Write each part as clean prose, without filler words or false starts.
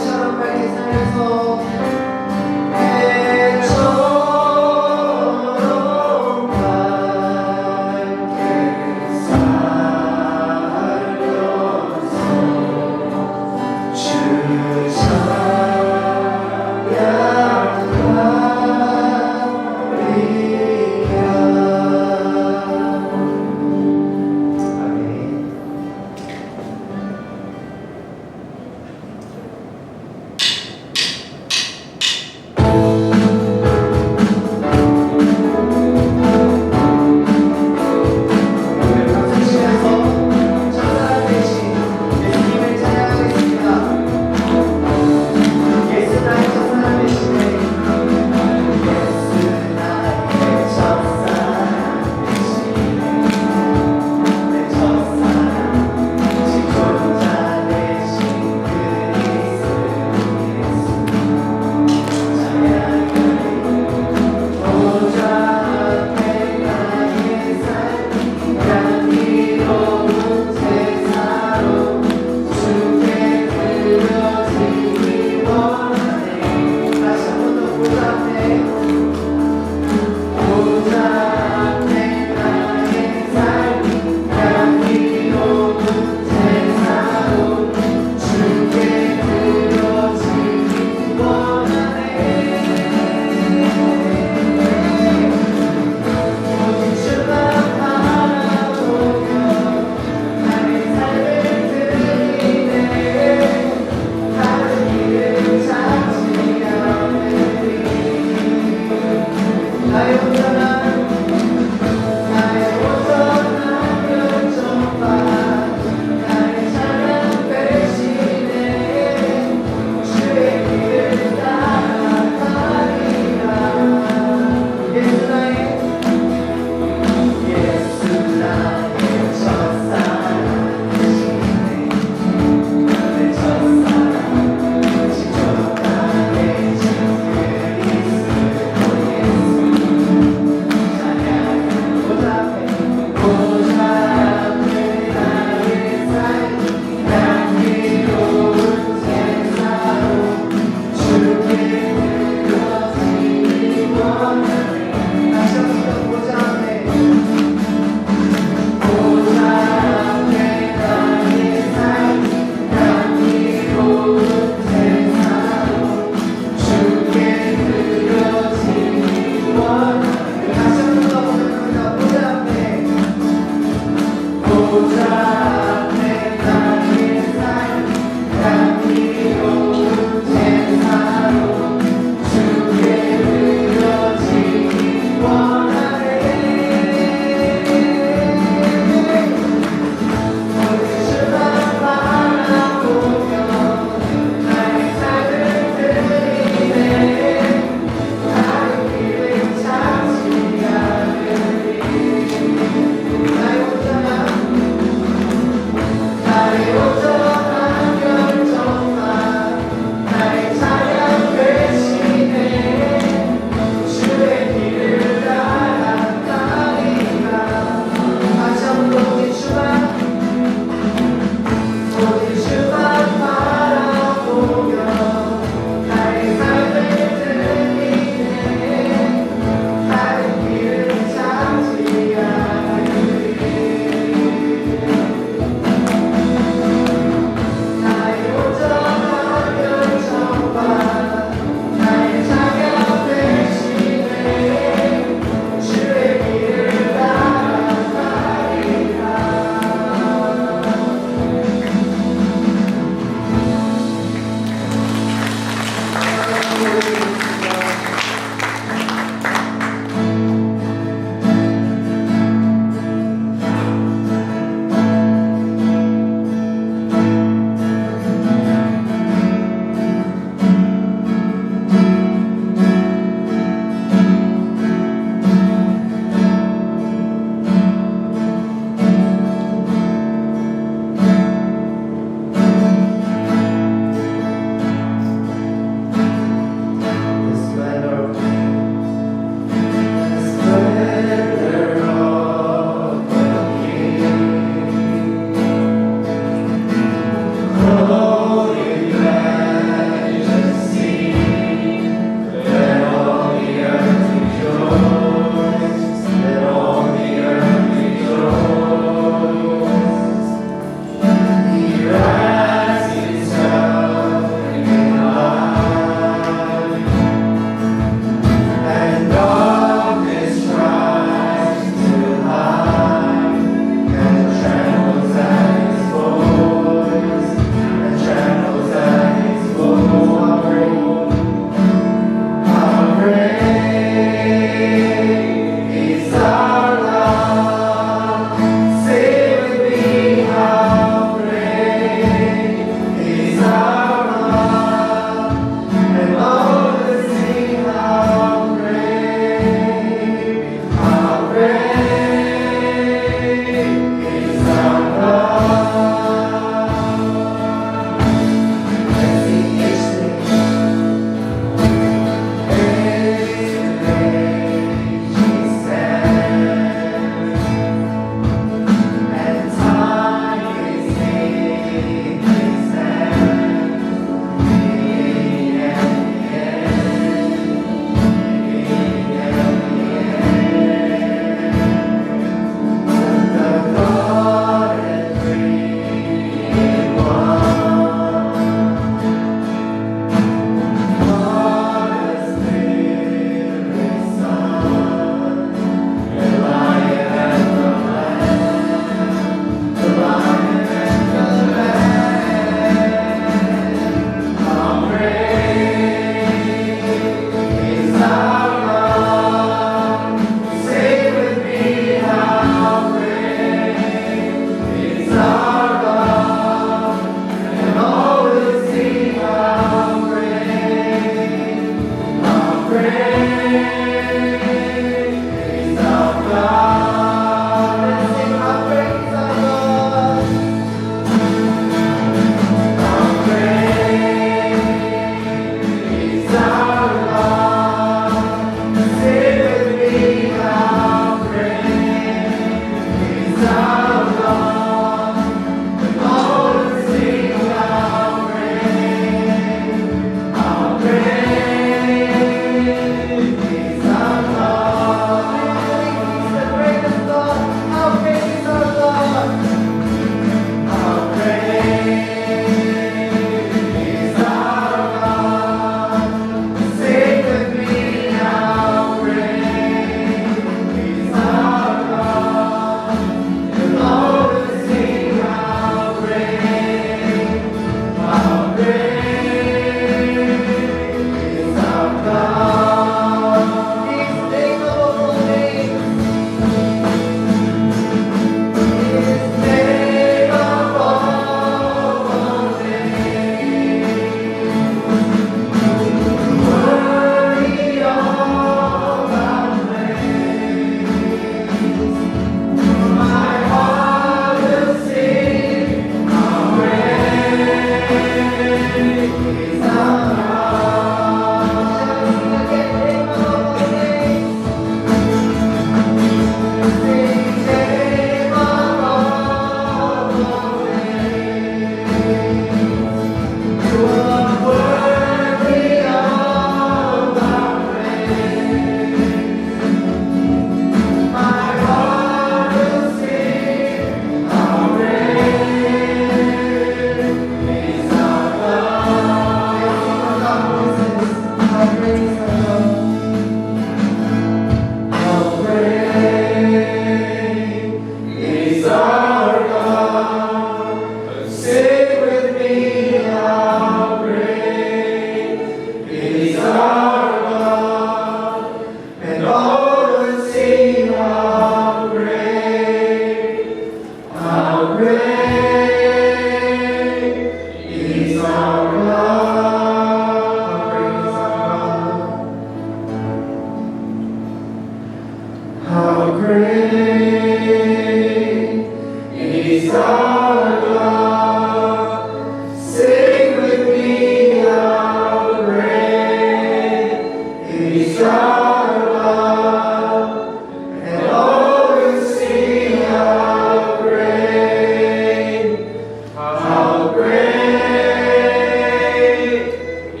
해처럼 밝게 살면서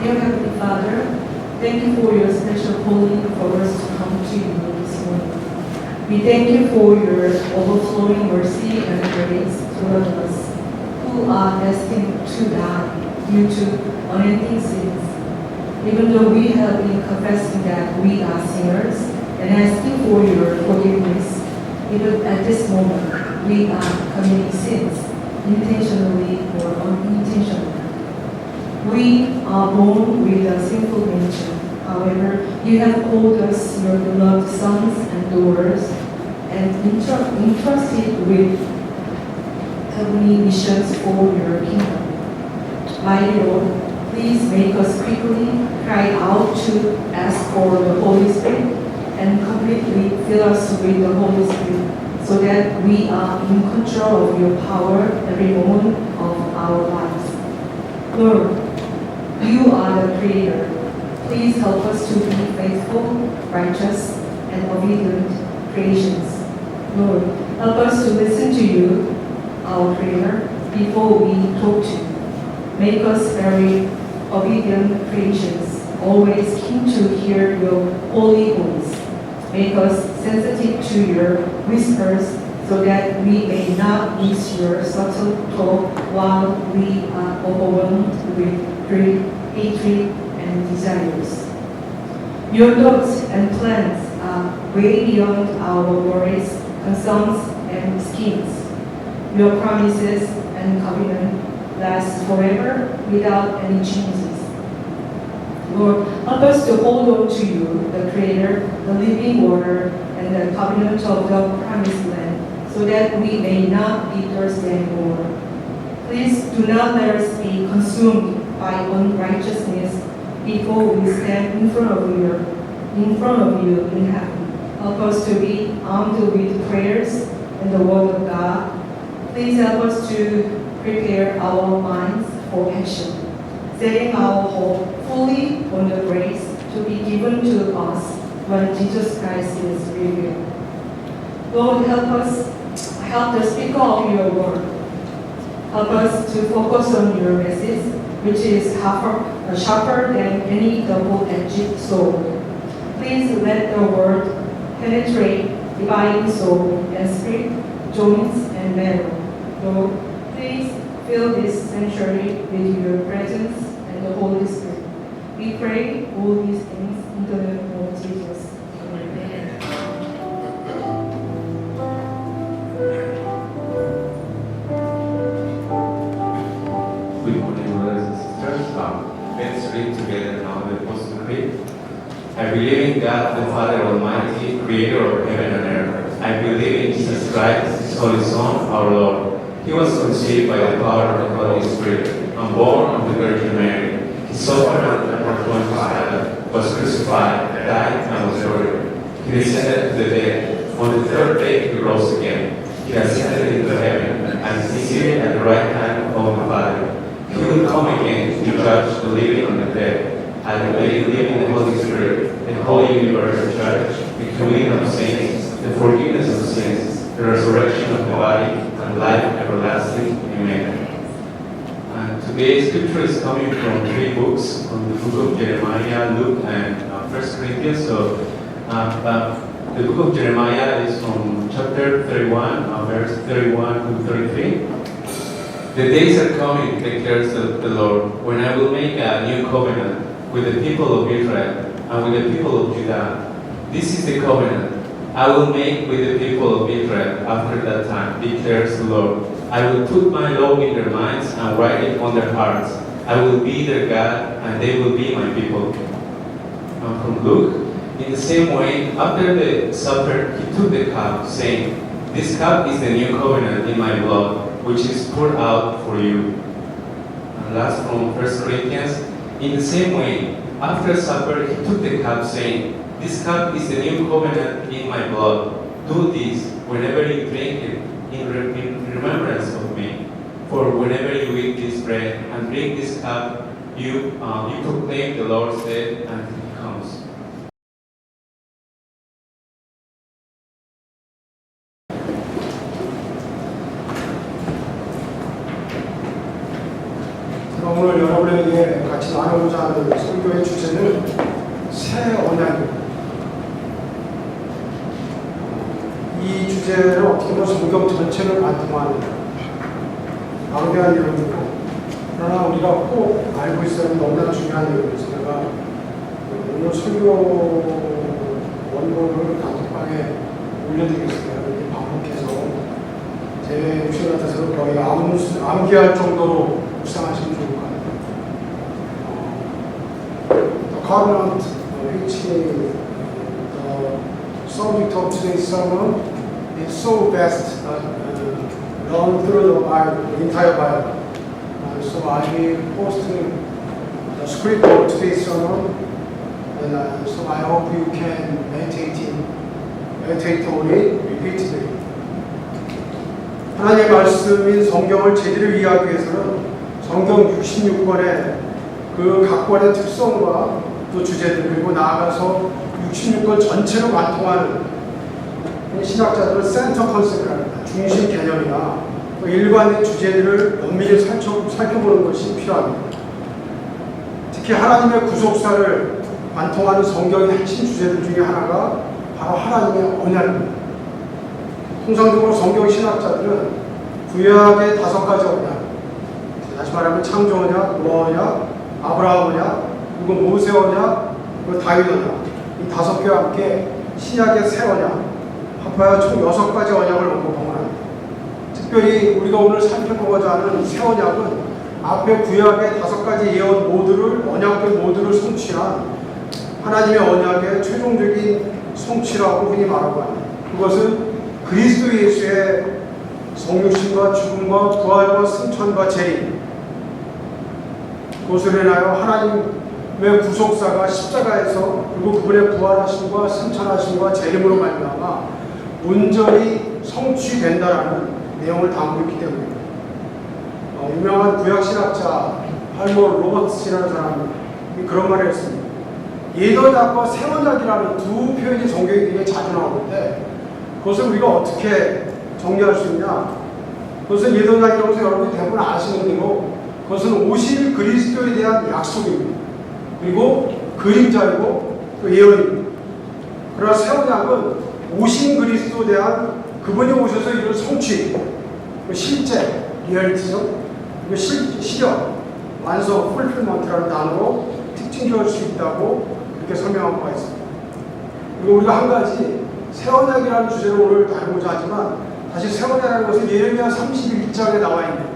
Dear Heavenly Father, thank you for your special calling for us to come to you this morning. We thank you for your overflowing mercy and grace toward us who are destined to die due to unending sins. Even though we have been confessing that we are sinners and asking for your forgiveness, even at this moment we are committing sins, intentionally or unintentionally. We are born with a sinful nature. However, you have called us your beloved sons and daughters and entrusted with heavenly missions for your kingdom. Mighty Lord, please make us quickly cry out to ask for the Holy Spirit and completely fill us with the Holy Spirit so that we are in control of your power every moment of our lives. Lord, you are the Creator. Please help us to be faithful, righteous, and obedient creations. Lord, help us to listen to you, our Creator, before we talk to you. Make us very obedient creations, always keen to hear your holy voice. Make us sensitive to your whispers so that we may not miss your subtle talk while we are overwhelmed with greed, hatred, and desires. Your thoughts and plans are way beyond our worries, concerns, and schemes. Your promises and covenant last forever without any changes. Lord, help us to hold on to you, the Creator, the living water, and the covenant of the promised land, so that we may not be thirsty anymore. Please do not let us be consumed by unrighteousness before we stand in front of you in heaven. Help us to be armed with prayers and the word of God. Please help us to prepare our minds for action, setting our hope fully on the grace to be given to us when Jesus Christ is revealed. Lord, help the speaker of your word. Help us to focus on your message, which is sharper than any double-edged sword. Please let the word penetrate, dividing soul and spirit, joints and marrow. Lord, please fill this sanctuary with your presence and the Holy Spirit. We pray all these things in the name of Jesus. Amen. Good morning, brothers and sisters. Let's read together now the Apostle Creed. I believe in God, the Father Almighty, Creator of heaven and earth. I believe in Jesus Christ, His Holy Son, our Lord. He was conceived by the power of the Holy Spirit and born of the Virgin Mary. He suffered under Pontius Pilate, was crucified, died, and was buried. He descended to the dead. On the third day he rose again. He ascended into heaven and is seated at the right hand of the Father. He will come again to judge the living and the dead. I believe in the Holy Spirit, the Holy Universal Church, the communion of saints, the forgiveness of sins, the resurrection of the body, and life everlasting. Amen. And today's scripture is coming from three books, from the book of Jeremiah, Luke, and 1 Corinthians. So the book of Jeremiah is from chapter 31, verse 31 to 33. The days are coming, declares the Lord, when I will make a new covenant with the people of Israel and with the people of Judah. This is the covenant I will make with the people of Israel after that time, declares the Lord. I will put my law in their minds and write it on their hearts. I will be their God, and they will be my people. From Luke, in the same way, after the supper, he took the cup, saying, This cup is the new covenant in my blood, which is poured out for you. And last from 1 Corinthians, in the same way, after supper, he took the cup, saying, This cup is the new covenant in my blood. Do this whenever you drink it in remembrance of me. For whenever you eat this bread and drink this cup, you proclaim the Lord's death until He comes. 오늘 여러분에게 같이 나누고자 하는 설교의 주제는 새 언약입니다. 주제는 어떻게 보면 성경 전체를 관통하는 방대한 내용이고, 그러나 우리가 꼭 알고 있어야 하는 너무나 중요한 내용이어서 제가 오늘 설교 원고를 단톡방에 올려드리겠습니다. 이렇게 반복해서 제 욕심 같아서 거의 암기할 정도로 묵상하시면 좋을 것 같아요. The covenant, which the subject of today's sermon, is so vast, run through the Bible, the entire Bible. So I will post the script of today's sermon, and so I hope you can meditate on it repeatedly. 하나님의 말씀인 성경을 제대로 이해하기 위해서는 성경 66권의 그 각권의 특성과 또 주제들, 그리고 나아가서 66권 전체로 관통하는 신학자들은 센터 컨셉이라고 합니다. 중심 개념이나 또 일관된 주제들을 면밀히 살펴보는 것이 필요합니다. 특히 하나님의 구속사를 관통하는 성경의 핵심 주제들 중에 하나가 바로 하나님의 언약입니다. 통상적으로 성경 신학자들은 구약의 5가지 언약, 다시 말하면 창조 언약, 노아 언약, 아브라함 언약, 그리고 모세 언약, 그리고 다윗 언약, 이 5개와 함께 신약의 새 언약, 합하여 총 6가지 언약을 놓고 봉헌합니다. 특별히 우리가 오늘 살펴보고자 하는 새 언약은 앞에 구약의 5가지 예언 모두를, 언약들 모두를 성취한 하나님의 언약의 최종적인 성취라고 흔히 말하고 합니다. 그것은 그리스도 예수의 성육신과 죽음과 부활과 승천과 재림, 그것으로 인하여 하나님의 구속사가 십자가에서, 그리고 그분의 부활하심과 승천하심과 재림으로 말미암아 온전히 성취된다라는 내용을 담고 있기 때문입니다. 유명한 구약신학자 할머 로버트스라는 사람이 그런 말을 했습니다. 옛언약과 새언약이라는 두 표현이 성경에 굉장히 자주 나오는데, 그것을 우리가 어떻게 정리할 수 있냐? 그것은 옛언약이라고 해서 여러분이 대부분 아시는 대로 그것은 오실 그리스도에 대한 약속입니다. 그리고 그림자이고 또 예언입니다. 그러나 새언약은 오신 그리스도에 대한 그분이 오셔서 이룬 성취, 실제, 리얼리티죠. 그리고 실현, 완성, 풀필먼트라는 단어로 특징지을 수 있다고 그렇게 설명한 바가 있습니다. 그리고 우리가 한 가지 새언약이라는 주제를 오늘 다루고자 하지만, 사실 새언약이라는 것은 예레미야 31장에 나와 있는,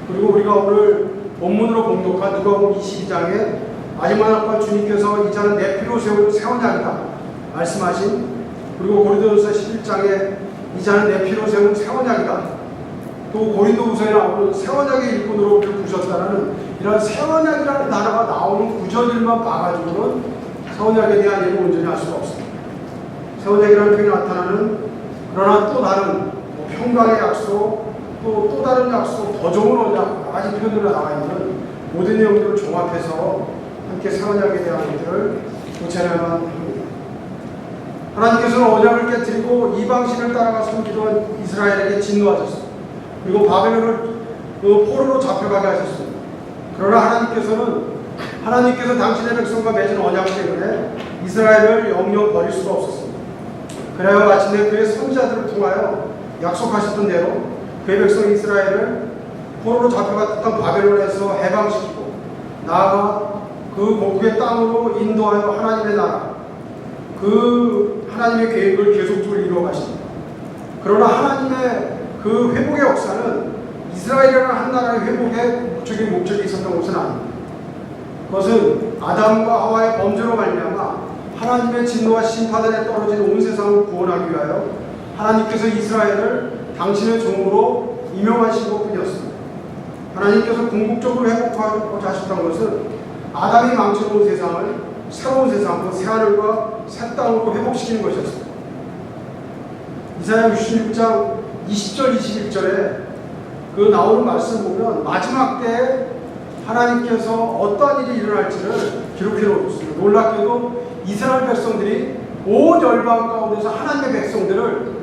그리고 우리가 오늘 본문으로 공독한 누가복음 22장에 마지막 날과 주님께서 이자는 내 피로 세운 새언약이다 말씀하신, 그리고 고린도전서 11장에 이자는 내 피로 세운 새언약이다, 또 고린도후서에 나오는 새언약의 일꾼으로 우리를 부르셨다는 이런 새언약이라는 단어가 나오는 구절들만 봐가지고는 새언약에 대한 얘기를 온전히 할 수가 없습니다. 새언약이라는 표현이 나타나는, 그러나 또 다른 평강의 약속, 또 다른 약속, 더 좋은 언약, 여러 가지 표현들로 나와 있는 모든 내용들을 종합해서 함께 새언약에 대한 것들을 고찰해야만 합니다. 하나님께서는 언약을 깨뜨리고 이방신을 따라가 섬기던 이스라엘에게 진노하셨습니다. 그리고 바벨론을 포로로 잡혀가게 하셨습니다. 그러나 하나님께서 당신의 백성과 맺은 언약 때문에 이스라엘을 영영 버릴 수가 없었습니다. 그래야 마침내 그의 선지자들을 통하여 약속하셨던 대로 그의 백성 이스라엘을 포로로 잡혀갔던 바벨론에서 해방시키고, 나아가 그 복국의 땅으로 인도하여 하나님의 나라, 그 하나님의 계획을 계속적으로 이루어가십니다. 그러나 하나님의 그 회복의 역사는 이스라엘이라는 한 나라의 회복의 목적이 있었던 것은 아닙니다. 그것은 아담과 하와의 범죄로 말미암아 하나님의 진노와 심판에 떨어진 온 세상을 구원하기 위하여 하나님께서 이스라엘을 당신의 종으로 임명하신 것뿐이었습니다. 하나님께서 궁극적으로 회복하고자 하셨던 것은 아담이 망쳐놓은 세상을 새로운 세상, 그 새하늘과 새 땅으로 회복시키는 것이었습니다. 이사야 66장 20절 21절에 그 나오는 말씀 보면 마지막 때에 하나님께서 어떠한 일이 일어날지를 기록해 놓고 있습니다. 놀랍게도 이스라엘 백성들이 온 열방 가운데서 하나님의 백성들을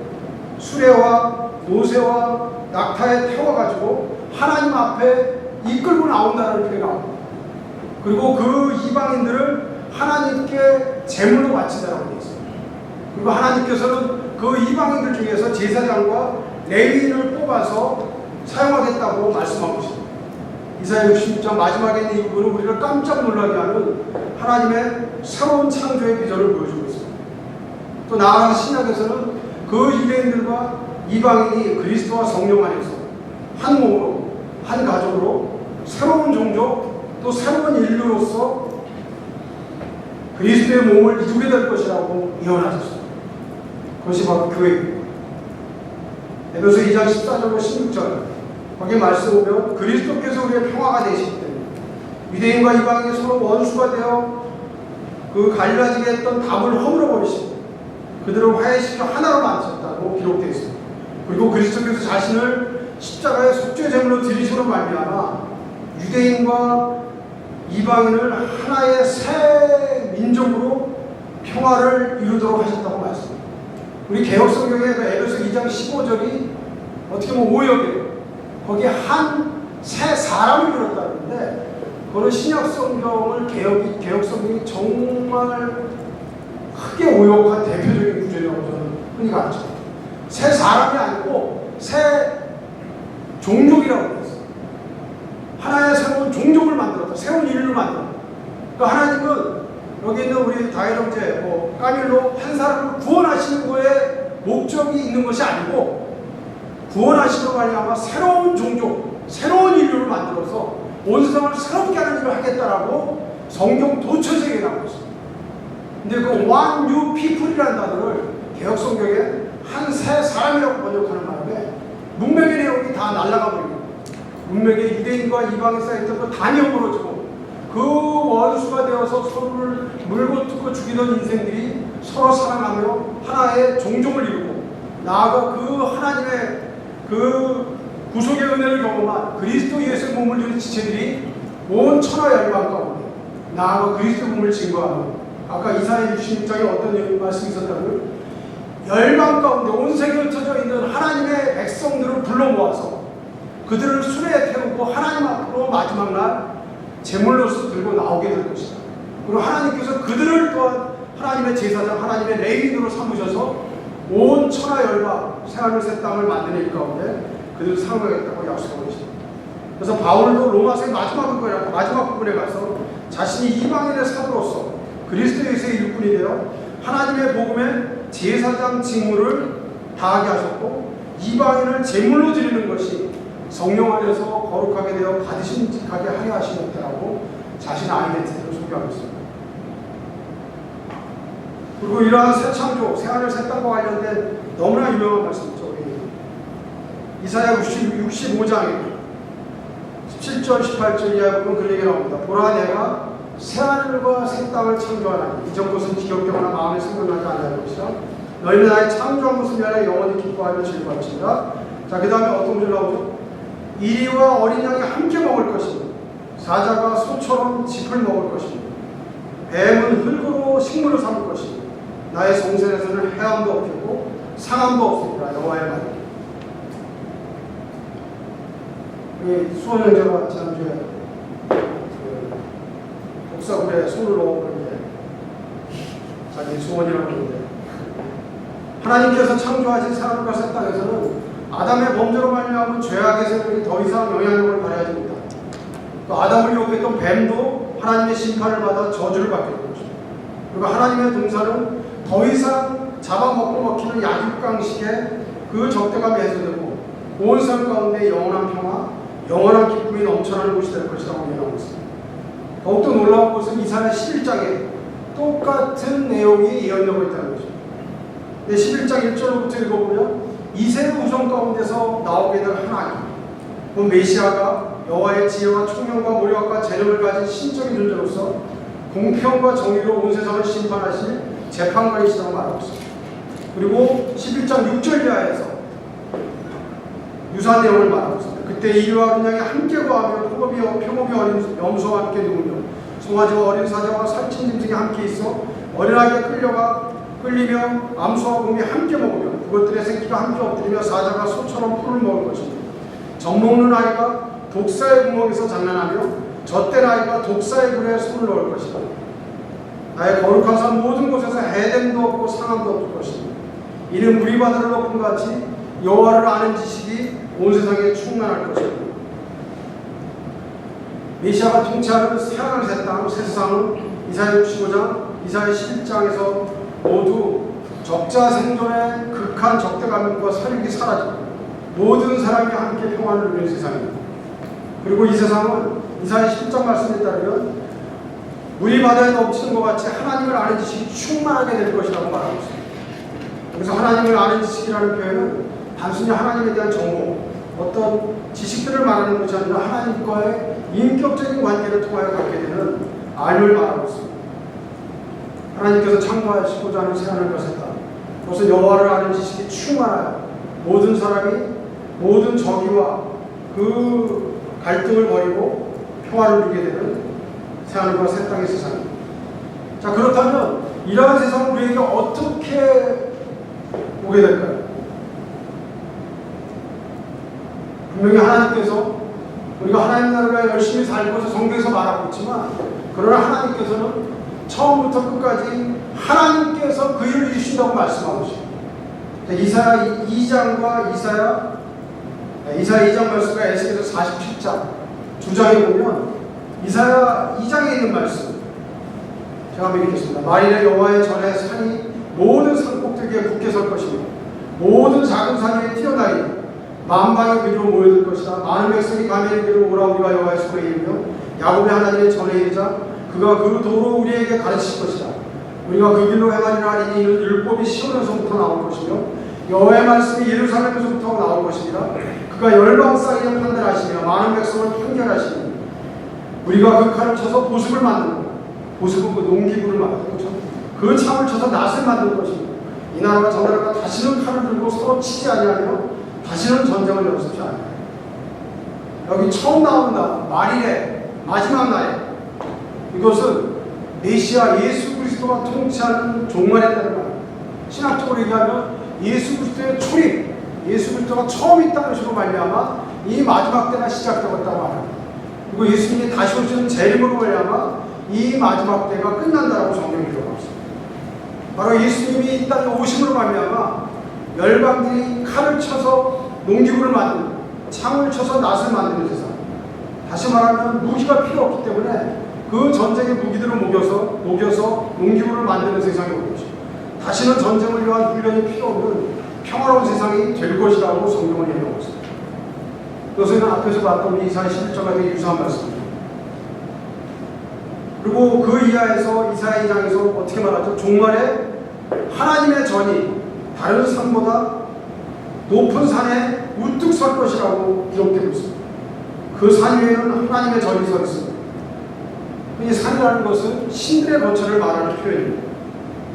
수레와 노새와 낙타에 태워가지고 하나님 앞에 이끌고 나온다는 표현이 나옵니다. 그리고 그 이방인들을 하나님께 제물로 바친다라고 되어 있습니다. 그리고 하나님께서는 그 이방인들 중에서 제사장과 레위인을 뽑아서 사용하겠다고 말씀하고 있습니다. 이사야 66장 마지막에 있는 이 부분은 우리를 깜짝 놀라게 하는 하나님의 새로운 창조의 비전을 보여주고 있습니다. 또 나아가서 신약에서는 그 유대인들과 이방인이 그리스도와 성령 안에서 한 몸으로, 한 가족으로 새로운 종족, 또 새로운 인류로서 그리스도의 몸을 이루게 될 것이라고 예언하셨습니다. 그것이 바로 교회입니다. 에베소 2장 14절로 16절 거기에 말씀 보면 그리스도께서 우리의 평화가 되시기 때문에 유대인과 이방인이 서로 원수가 되어 그 갈라지게 했던 담을 허물어 버리시고 그들을 화해시켜 하나로 만드셨다고 기록되어 있습니다. 그리고 그리스도께서 자신을 십자가의 속죄 제물로 드리심으로 말미암아 유대인과 이방인을 하나의 새 민족으로 평화를 이루도록 하셨다고 말씀합니다. 우리 개혁성경의 그 에베소 2장 15절이 어떻게 보면 오역이에요. 거기에 한 새 사람을 이뤘다는데 그거는 신약성경을 개혁성경이 정말 크게 오역한 대표적인 구절이라고 저는 흔히 가르쳐요. 새 사람이 아니고 새 종족이라고 그랬어요. 하나의 새로운 종족을 만들었다. 새로운 인류를 만들었다. 그러니까 하나님은 여기 있는 우리 다이형제, 까밀로 한 사람을 구원하시는 거에 목적이 있는 것이 아니고 구원하시는 말미암아 새로운 종족, 새로운 인류를 만들어서 온 세상을 새롭게 하는 일을 하겠다라고 성경 도처세계에 나오고 있습니다. 근데 그 one new people이라는 단어를 개혁 성경에 한 새 사람이라고 번역하는 바람에 문맥의 내용이 다 날아가 버립니다. 문맥에 유대인과 이방에 쌓여있던 그 단이 허물어지고 그 원수가 되어서 서로를 물고 뜯고 죽이던 인생들이 서로 사랑하며 하나의 종족을 이루고 나아가 그 하나님의 그 구속의 은혜를 경험한 그리스도 예수의 몸을 이룬 지체들이 온 천하 열방 가운데 나아가 그리스도의 몸을 증거하며 아까 이사야 66장에 어떤 말씀이 있었다고요? 열방 가운데 온 세계에 흩어져 있는 하나님의 백성들을 불러 모아서 그들을 수레에 태우고 하나님 앞으로 마지막 날 제물로서 들고 나오게 될 것이다. 그리고 하나님께서 그들을 또한 하나님의 제사장, 하나님의 레위인으로 삼으셔서 온 천하 열방 새하늘 새 땅을 만드는 일 가운데 그들을 사용하겠다고 약속하고 있습니다. 그래서 바울도 로마서의 마지막 부분에 가서 자신이 이방인의 사도로서 그리스도 예수의 일꾼이 되어 하나님의 복음의 제사장 직무를 다하게 하셨고 이방인을 제물로 드리는 것이 성령 안에서 거룩하게 되어 받으심직하게 하게 하시겠다라고 자신의 아이덴티티를 소개하고 있습니다. 그리고 이러한 새 창조, 새하늘 새 땅과 관련된 너무나 유명한 말씀이죠. 이사야 65장에 17절, 18절 이하에 보면 그런 얘기가 나옵니다. 보라 내가 새하늘과 새 땅을 창조하나니 이전 것은 기억되거나 마음에 생각나지 않을 것이라 너희는 나의 창조한 것을 위하여 영원히 기뻐하며 즐거워하리라. 자, 그 다음에 어떤 구절 나오죠? 이리와 어린 양이 함께 먹을 것이며 사자가 소처럼 짚을 먹을 것이며 뱀은 흙으로 식물을 삼을 것이며 나의 성전에서는 해함도 없겠고 상함도 없으리라. 여호와의 말입니다. 수원 형제가 지난주에 독사굴에 손을 넣어보는데 자기 수원이라고 하는데 하나님께서 창조하신 새하늘과 새 땅에서는 아담의 범죄로 말미암은 죄악의 세력이 더 이상 영향력을 발휘하지 못한다. 또 아담을 유혹했던 뱀도 하나님의 심판을 받아 저주를 받게 된 것입니다. 그리고 하나님의 동산은 더 이상 잡아먹고 먹히는 야육강식의 그 적대감이 해소되고 온 세상 가운데 영원한 평화, 영원한 기쁨이 넘쳐나는 곳이 될 것이라고 예언하고 있습니다. 더욱더 놀라운 것은 이사야 11장에 똑같은 내용이 예언되고 있다는 것입니다. 11장 1절부터 읽어보면 이세의 우정 가운데서 나오게 될 하나님, 그 메시아가 여호와의 지혜와 총명과 모략과 재능을 가진 신적인 존재로서 공평과 정의로 온 세상을 심판하실 재판관이시라고 말하고 있습니다. 그리고 11장 6절 이하에서 유사한 내용을 말하고 있습니다. 그때 이리와 어린 양이 함께 거하며 표범이 어린 염소와 함께 누우며 송아지와 어린 사자와 살찐 짐승이 함께 있어 어린아이가 끌리며 암소와 곰이 함께 먹으며 그것들의 새끼가 함께 엎드리며 사자가 소처럼 풀을 먹을 것입니다. 젖먹는 아이가 독사의 구멍에서 장난하며 젖된 아이가 독사의 굴에 손을 넣을 것이다. 나의 거룩한 산 모든 곳에서 해됨도 없고 상함도 없을 것입니다. 이는 물이 바다를 덮은 같이 여호와를 아는 지식이 온 세상에 충만할 것이다. 메시아가 통치하는 새하늘 새 땅, 새 세상은 이사야 65장, 이사야 11장에서 모두 적자 생존의 극한 적대감과 사륙이 사라지고 모든 사람이 함께 평안을 누리는 세상입니다. 그리고 이 세상은 이사야 10장 말씀에 따르면 물이 바다에 넘치는 것 같이 하나님을 아는 지식이 충만하게 될 것이라고 말하고 있습니다. 그래서 하나님을 아는 지식이라는 표현은 단순히 하나님에 대한 정보, 어떤 지식들을 말하는 것이 아니라 하나님과의 인격적인 관계를 통하여 갖게 되는 알을 말하고 있습니다. 하나님께서 창조하시고자 하는 새하늘과 새 땅, 그것은 여호와를 아는 지식이 충만하여 모든 사람이 모든 적이와 그 갈등을 버리고 평화를 누리게 되는 새하늘과 새 땅의 세상입니다. 자, 그렇다면 이러한 세상은 우리에게 어떻게 오게 될까요? 분명히 하나님께서 우리가 하나님 나라가 열심히 살 것을 성경에서 말하고 있지만, 그러나 하나님께서는 처음부터 끝까지 하나님께서 그 일을 이루신다고 말씀하고 있습니다. 이사야 2장과 이사야 2장 말씀과 에스겔서 47장 두 장에 보면 이사야 2장에 있는 말씀 제가 한번 읽겠습니다. 만일에 여호와의 전에 산이 모든 산 꼭대기에 굳게 설 것이며 모든 작은 산 위에 뛰어나리니 만방의 그리로 모여들 것이다. 많은 백성이 가면에게로 오라. 우리가 여호와의 손에 이르며 야곱의 하나님의 전에 이르자 그가 그 도로 우리에게 가르칠 것이다. 우리가 그 길로 행하리라 하니 이는 율법이 시온에서부터 나올 것이며 여호와의 말씀이 예루살렘에서부터 나올 것이니라. 그가 열방 사이에 판단하시며 많은 백성을 판결하시니 우리가 그 칼을 쳐서 보습을 만들고, 보습은 그 농기구를 만들고 그 창을 쳐서 낫을 만들 것이며 이 나라가 저 나라가 다시는 칼을 들고 서로 치지 아니하며 다시는 전쟁을 연습지 않아요. 여기 처음 나온다. 말일에 마지막 날에 이것은 메시아 예수 그리스도가 통치하는 종말에 따른 말. 신학적으로 얘기하면 예수 그리스도의 초림, 예수 그리스도가 처음 이 땅을 주로 말미암아 이 마지막 때가 시작되었다고 말합니다. 그리고 예수님이 다시 오시는 재림으로 말미암아 이 마지막 때가 끝난다라고 성경이 기록하고 있습니다. 바로 예수님이 이 땅에 오심으로 말미암아 열방들이 칼을 쳐서 농기구를 만들고 창을 쳐서 낫을 만드는 세상. 다시 말하면 무기가 필요 없기 때문에 그 전쟁의 무기들을 녹여서 농기구를 만드는 세상이 올 것이고 다시는 전쟁을 위한 훈련이 필요 없는 평화로운 세상이 될 것이라고 성경을 얘기하고 있습니다. 그것은 앞에서 봤던 이사야 11장과 유사한 말씀입니다. 그리고 그 이하에서 이사야 2장에서 어떻게 말하죠? 종말에 하나님의 전이 다른 산보다 높은 산에 우뚝 설 것이라고 기록되고 있습니다. 그 산 위에는 하나님의 전이 서 있습니다. 이 산이라는 것은 신들의 거처를 말하는 표현입니다.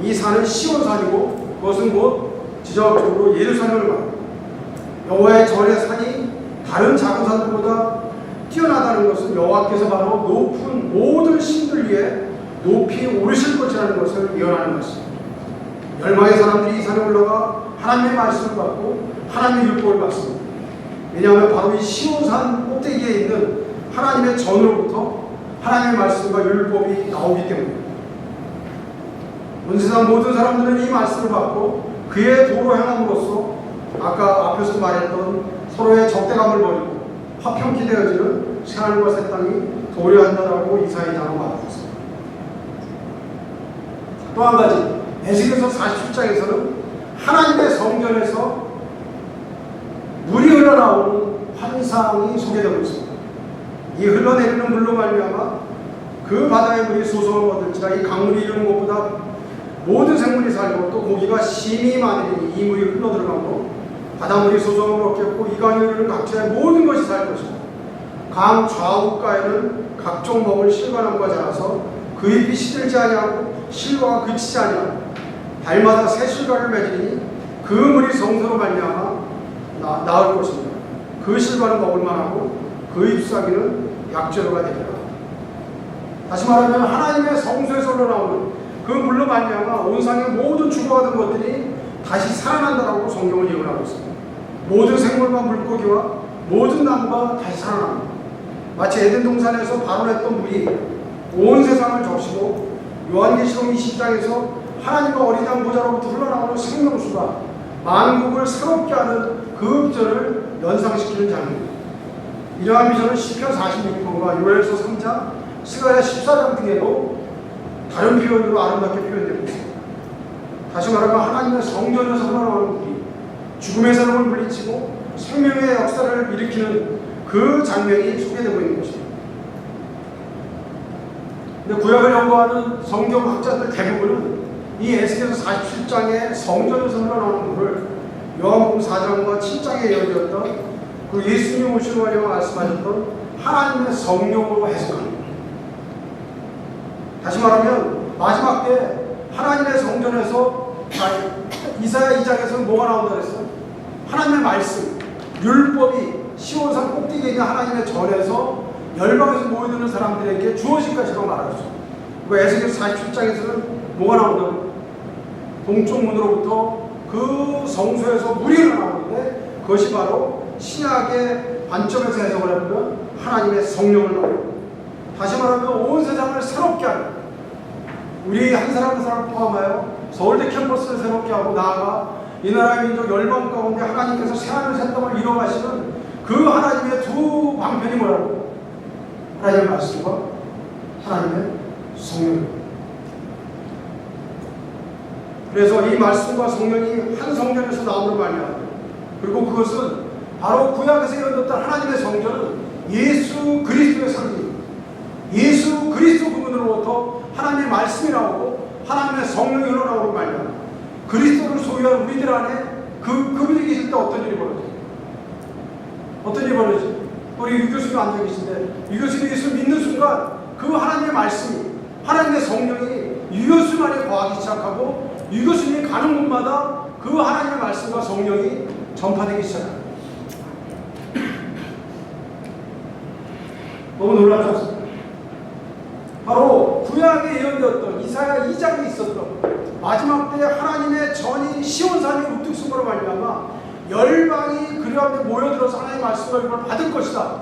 이 산은 시온산이고 그것은 곧 지정학적으로 예루살렘을 말합니다. 여호와의 전의 산이 다른 작은 산들보다 뛰어나다는 것은 여호와께서 바로 높은 모든 신들 위에 높이 오르실 것이라는 것을 예언하는 것입니다. 열방의 사람들이 이 산에 올라가 하나님의 말씀을 받고 하나님의 율법을 받습니다. 왜냐하면 바로 이 시온산 꼭대기에 있는 하나님의 전으로부터 하나님의 말씀과 율법이 나오기 때문입니다. 온 세상 모든 사람들은 이 말씀을 받고 그의 도로 행함으로써 아까 앞에서 말했던 서로의 적대감을 버리고 화평케 되어지는 새하늘과 새 땅이 도래한다라고 이사야 2장은 말하고 있습니다. 또 한 가지, 에스겔서 47장에서는 하나님의 성전에서 물이 흘러나오는 환상이 소개되고 있습니다. 이 흘러내리는 물로 말미암아 그 바다의 물이 소송을 얻을지라. 이 강물이 이루는 것보다 모든 생물이 살고 또 고기가 심히 많으니 이 물이 흘러들어가므로 바닷물이 소송을 얻겠고 이 강에 흐르는 각지의 모든 것이 살 것이다. 강 좌우가에는 각종 먹을 실과나무가 자라서 그 잎이 시들지 아니하고 실과가 그치지 아니하고 달마다 새 실과를 맺으니 그 물이 성소로 말미암아 나을 것입니다. 그 실과는 먹을 만하고 그 잎사귀는 약재료가 되리라. 다시 말하면 하나님의 성소에서 흘러나오는 그 물로 말미암아 온 상의 모든 죽어가던 것들이 다시 살아난다라고 성경은 예언하고 있습니다. 모든 생물과 물고기와 모든 나무가 다시 살아납니다. 마치 에덴 동산에서 발원했던 물이 온 세상을 적시고 요한계시록 20장에서 하나님과 어린 양 보좌로부터 흘러나오는 생명수가 만국을 새롭게 하는 그 비전을 연상시키는 장면. 이러한 비전은 시편 46편과 요엘서 3장, 스가랴 14장 등에도 다른 표현으로 아름답게 표현되고 있습니다. 다시 말하면 하나님의 성전에서 흘러나오는 물이 죽음의 사람을 물리치고 생명의 역사를 일으키는 그 장면이 소개되고 있는 것입니다. 근데 구약을 연구하는 성경학자들 대부분은 이 에스겔서 47장의 성전에서 흘러나오는 물을 요한복음 4장과 7장에 이어졌던 그 예수님 오시는 과정을 말씀하셨던 하나님의 성령으로 해석합니다. 다시 말하면 마지막 때 하나님의 성전에서 이사야 2장에서는 뭐가 나온다 그랬어요? 하나님의 말씀, 율법이 시온산 꼭대기에 있는 하나님의 전에서 열방에서 모여드는 사람들에게 주어질 것이라고 말하죠. 그 에스겔 47장에서는 뭐가 나온다고? 동쪽 문으로부터 그 성소에서 물이 흘러나오는데 그것이 바로 신약의 관점에서 해석을 해보면 하나님의 성령을 나옵니다. 다시 말하면 온 세상을 새롭게 하는, 우리 한 사람 한 사람 포함하여 서울대 캠퍼스를 새롭게 하고 나아가 이 나라의 민족 열방 가운데 하나님께서 새하늘 새 땅을 이뤄가시는 그 하나님의 두 방편이 뭐라고? 하나님의 말씀과 하나님의 성령입니다. 그래서 이 말씀과 성령이 한 성전에서 나오는 말이야. 그리고 그것은 바로 구약에서 이루어졌던 하나님의 성전은 예수 그리스도의 상징입니다. 예수 그리스도 그분으로부터 하나님의 말씀이 나오고 하나님의 성령이 흘러나오는 말이야. 그리스도를 소유한 우리들 안에 그분이 계실 때 어떤 일이 벌어져요? 어떤 일이 벌어지죠? 우리 유 교수님 앉아 계신데 유 교수님이 예수 믿는 순간 그 하나님의 말씀이, 하나님의 성령이 유 교수님 안에 거하기 시작하고 유 교수님이 가는 곳마다 그 하나님의 말씀과 성령이 전파되기 시작합니다. 너무 놀랍죠? 바로 구약에 예언되었던 이사야 2장에 있었던 마지막 때 하나님의 전이 시온산이 우뚝 쓴 거로 말미암아 열방이 그 앞에 모여들어서 하나님의 말씀과 율법을 받을 것이다.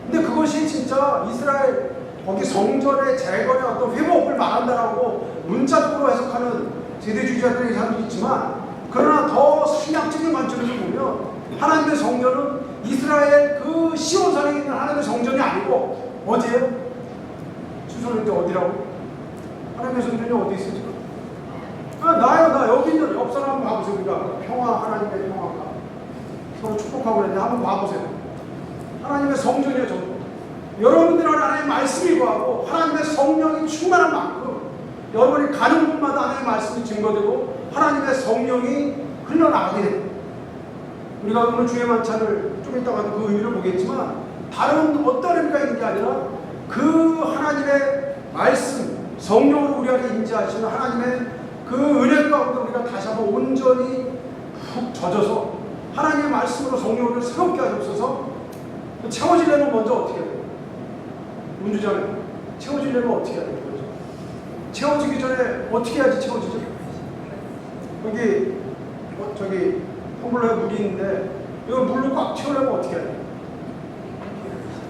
근데 그것이 진짜 이스라엘 거기 성전의 재건의 어떤 회복을 말한다라고 문자적으로 해석하는 세대주의자들의 사람도 있지만, 그러나 더 신약적인 관점에서 보면 하나님의 성전은 이스라엘 그 시온산에 있는 하나님의 성전이 아니고 어디예요? 추천인데 어디라고? 하나님의 성전이 어디 있을까? 나요, 나 여기 있는 옆 사람 한번 봐보세요. 우리가 평화, 하나님의 평화가 서로 축복하고 있는데 한번 봐보세요. 하나님의 성전이에요, 전부. 여러분들 안에 하나님의 말씀이 거하고 하나님의 성령이 충만한 만큼 여러분이 가는 곳마다 하나님의 말씀이 증거되고 하나님의 성령이 흘러나가게 됩니다. 우리가 오늘 주의 만찬을 좀 이따가도 그 의미를 보겠지만 다른 어떤 의미가 있는 게 아니라 그 하나님의 말씀, 성령으로 우리 안에 임재하시는 하나님의 그 은혜 가운데 우리가 다시 한번 온전히 푹 젖어서 하나님의 말씀으로 성령을 새롭게 하셔서 채워지려면 먼저 어떻게 해야 돼요? 문주장에 채워지려면 어떻게 해야 돼요? 채워지기 전에 어떻게 해야지 채워지죠? 여기 저기 텀블러에 물이 있는데 이거 물로 꽉 채우려면 어떻게 해야 돼요?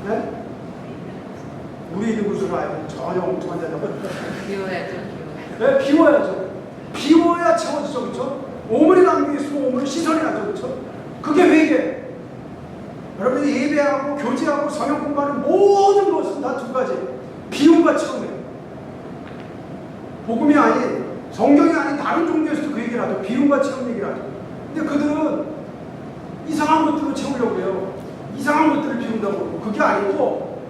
네? 물이 있는 곳으로 와야 돼요. 전혀 엉뚱한 데다가 비워야죠. 네, 비워야죠. 비워야 채워지죠, 그렇죠? 오물이 남겨 있으면 오물을 씻어내야죠, 그렇죠? 그게 회개. 여러분이 예배하고 교제하고 성경 공부하는 모든 것은 다 두 가지. 비움과 채움이에요. 복음이 아닌, 성경이 아닌 다른 종교에서도 그 얘기를 하죠. 비움과 채움 얘기를 하죠. 근데 그들은 이상한 것들로 채우려고 해요. 이상한 것들을 비운다고 그러고, 그게 아니고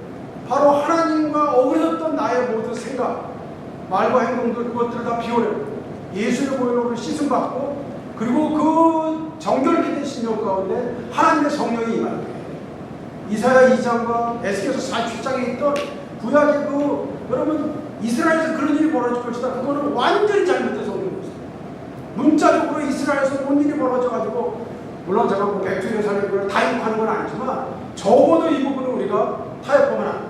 바로 하나님과 어우러졌던 나의 모든 생각, 말과 행동들, 그것들을 다 비워내고 예수의 보혈로 씻음받고, 그리고 그 정결케 된 신령 가운데 하나님의 성령이 임하는 거예요. 이사야 2장과 에스겔서 47장에 있던 구약의 여러분 이스라엘에서 그런 일이 벌어질 것이다. 그거는 완전히 잘못돼서 오는 것이다. 문자적으로 이스라엘에서 뭔 일이 벌어져가지고, 물론 제가 뭐 백주일의 삶을 타협하는 건 아니지만 적어도 이 부분은 우리가 타협하면 안 돼.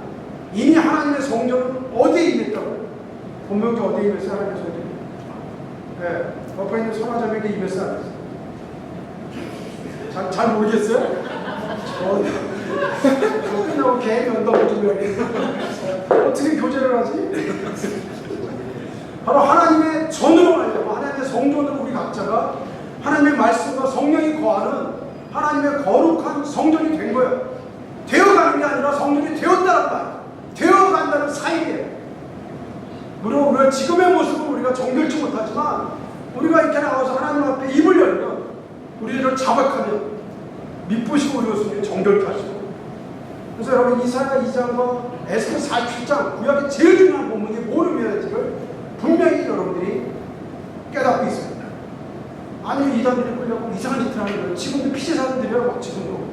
이미 하나님의 성전은 어디에 임했다고요? 본명이 어디에 임했어요? 하나님의 성전이? 네, 옆에 있는 선화자매에게 임했어요? 안 했어요? 잘 모르겠어요? 끝나고 개인 연답을 좀 어떻게 교제를 하지? 바로 하나님의 전으로 하려고, 하나님의 성전으로 우리 각자가 하나님의 말씀과 성령이 거하는 하나님의 거룩한 성전이 된 거예요. 되어가는 게 아니라 성전이 되었다는 말, 되어간다는 사이에요. 물론 우리가 지금의 모습을 우리가 정결치 못하지만 우리가 이렇게 나와서 하나님 앞에 입을 열면 우리를 자박하면 미쁘시고 우리 모습을 정결케 하시고. 그래서 여러분 이사야 2장과 에스겔 47장 구약의 제일 중요한 본문이 뭘 의미하는지를 분명히 여러분들이 깨닫고 있습니다. 아니 이단들이 끌려고 이상한 짓을 하는 거예요. 지금도 피제사를 드려요. 막 지금도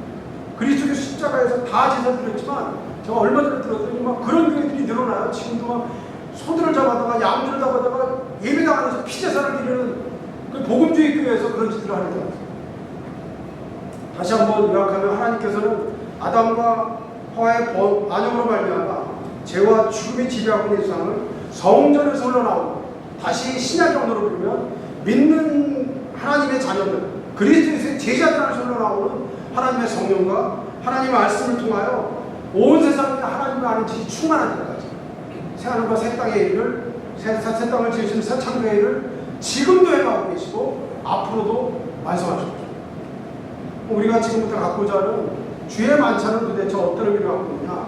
그리스도의 십자가에서 다 제사 드렸지만 제가 얼마 전에 들었더니 막 그런 교회들이 늘어나요. 지금도 막 소들을 잡아다가 양들을 잡아다가 예배당하면서 피제사를 드리는 그 복음주의 교회에서 그런 짓을 하는 거예요. 다시 한번 요약하면 하나님께서는 아담과 하와의 반역으로 말미암아 죄와 죽음이 지배하고 있는 세상을 성전에서 흘러나오고 다시 신약의 언어로 부르면 믿는 하나님의 자녀들 그리스도의 제자들 안에서 흘러나오는 하나님의 성령과 하나님의 말씀을 통하여 온 세상이 하나님을 아는 지식이 충만한 데까지 새하늘과 새 땅의 일을 새 땅을 지으신 새 창조의 일을 지금도 해가고 계시고 앞으로도 완성하실 것입니다. 우리가 지금부터 갖고자 하는 주의 만찬은 도대체 어떤 의미를 갖고 있느냐.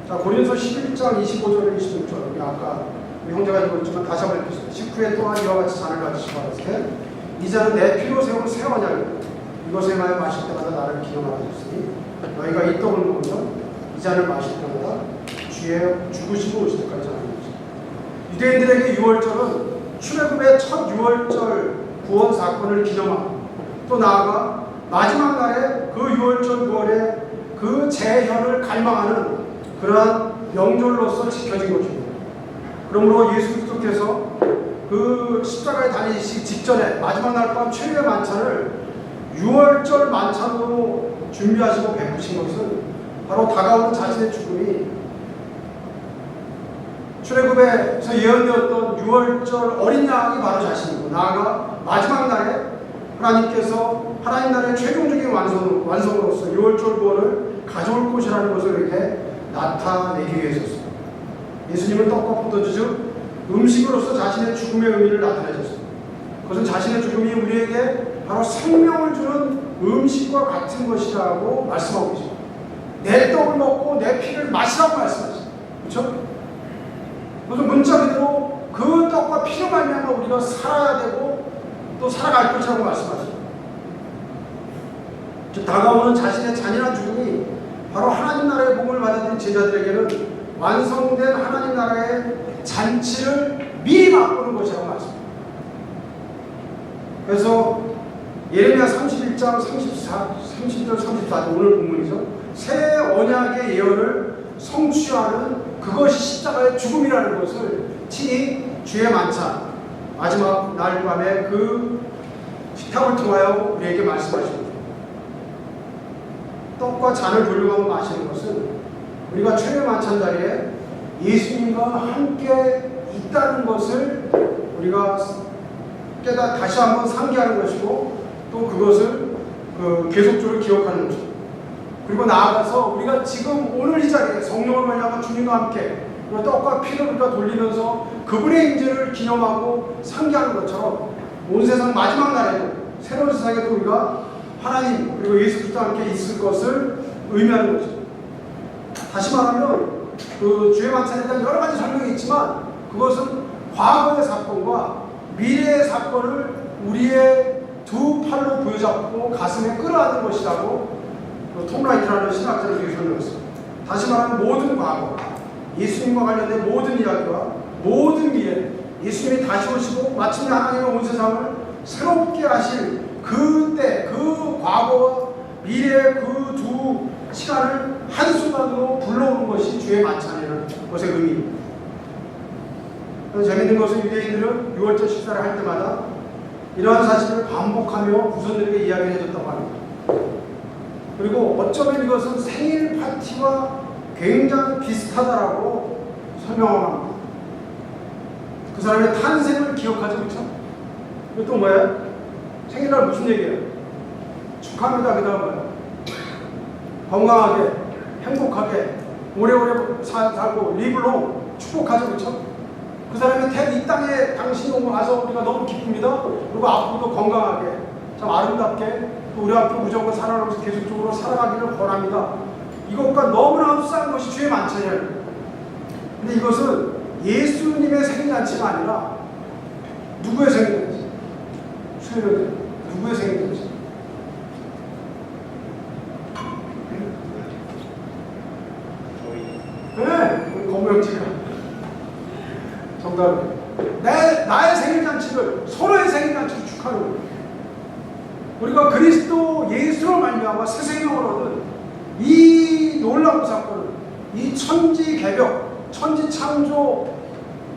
자, 고린도서 11장 25절 26절 우리 아까 우리 형제가 읽었지만 다시 한번 읽겠습니다. 식후에 또한 이와 같이 잔을 가지시고 하시되 이 잔은 내 피로 세운 새 언약이고 이것을 마여 마실 때마다 나를 기억하라 하셨으니 너희가 이 떡을 먹으면 이 잔을 마실 때마다 주의 죽으시고 오실 때까지 하는 것입니다. 유대인들에게 유월절은 출애굽의 첫 유월절 구원 사건을 기념하고 또 나아가 마지막 날에 그 유월절 구원의 그 재현을 갈망하는 그러한 명절로서 지켜진 것입니다. 그러므로 예수 그리스도께서 그 십자가에 달리시기 직전에 마지막 날 밤 최후의 만찬을 유월절 만찬으로 준비하시고 베푸신 것은 바로 다가오는 자신의 죽음이 출애굽에서 예언되었던 유월절 어린 양이 바로 자신이고 나아가 마지막 날에 하나님께서 하나님 나라의 최종적인 완성으로서 유월절 구원을 가져올 것이라는 것을 이렇게 나타내기 위해서였습니다. 예수님은 떡과 포도주 즉 음식으로서 자신의 죽음의 의미를 나타내셨습니다. 그것은 자신의 죽음이 우리에게 바로 생명을 주는 음식과 같은 것이라고 말씀하고 계십니다. 내 떡을 먹고 내 피를 마시라고 말씀하십니다. 그렇죠? 그래서 문자 그대로 그 떡과 피로 말미암아 우리가 살아야 되고 또 살아갈 것이라고 말씀하십니다. 다가오는 자신의 잔인한 죽음이 바로 하나님 나라의 복음을 받아들인 제자들에게는 완성된 하나님 나라의 잔치를 미리 맛보는 것이라고 말씀합니다. 그래서 예레미야 31장 30절 34절 오늘 본문이죠. 새 언약의 예언을 성취하는 그것이 십자가의 죽음이라는 것을 친히 주의 만찬 마지막 날 밤에 그 식탁을 통하여 우리에게 말씀하십니다. 떡과 잔을 돌려가며 마시는 것은 우리가 최후의 만찬 자리에 예수님과 함께 있다는 것을 우리가 다시 한번 상기하는 것이고 또 그것을 계속적으로 기억하는 것입니다. 그리고 나아가서 우리가 지금 오늘 이 자리에 성령을 말미암아 주님과 함께 떡과 피를 우리가 돌리면서 그분의 인재를 기념하고 상기하는 것처럼 온 세상 마지막 날에도 새로운 세상에도 우리가 하나님 그리고 예수 그리스도와 함께 있을 것을 의미하는 것입니다. 다시 말하면 그 주의 만찬에 대한 여러 가지 설명이 있지만 그것은 과거의 사건과 미래의 사건을 우리의 두 팔로 부여잡고 가슴에 끌어안는 것이라고 톰 라이트라는 신학자를 위해 설명했습니다. 다시 말하면 모든 과거, 예수님과 관련된 모든 이야기와 모든 미래, 예수님이 다시 오시고 마침내 하나님의 온 세상을 새롭게 하실 그때, 그 과거와 미래의 그 두 시간을 한순간으로 불러오는 것이 주의 만찬이라는 것의 의미입니다. 재밌는 것은 유대인들은 유월절 식사를 할 때마다 이러한 사실을 반복하며 후손들에게 이야기를 해줬다고 합니다. 그리고 어쩌면 이것은 생일 파티와 굉장히 비슷하다라고 설명을 합니다. 그 사람의 탄생을 기억하죠, 그렇죠? 또 뭐예요? 생일날 무슨 얘기예요? 축하합니다. 그 다음 뭐예요? 건강하게, 행복하게, 오래오래 살고, 리블롱, 축복하죠, 그렇죠? 그 사람이 이 땅에 당신이 와서 우리가 너무 기쁩니다. 그리고 앞으로도 건강하게, 참 아름답게 우리 앞에 무조건 살아가면서 계속적으로 살아가기를 권합니다. 이것과 너무나 흡사한 것이 주의 만찬이에요. 근데 이것은 예수님의 생일잔치가 아니라 누구의 생일잔치? 수요일에 누구의 생일잔치? 네, 우리 검명지가 정답은 나의 생일잔치를, 서로의 잔치를 축하하는 거예요. 우리가 그리스도 예수로 말미암아 새 생명을 얻은 이 놀라운 사건을, 이 천지 개벽, 천지 창조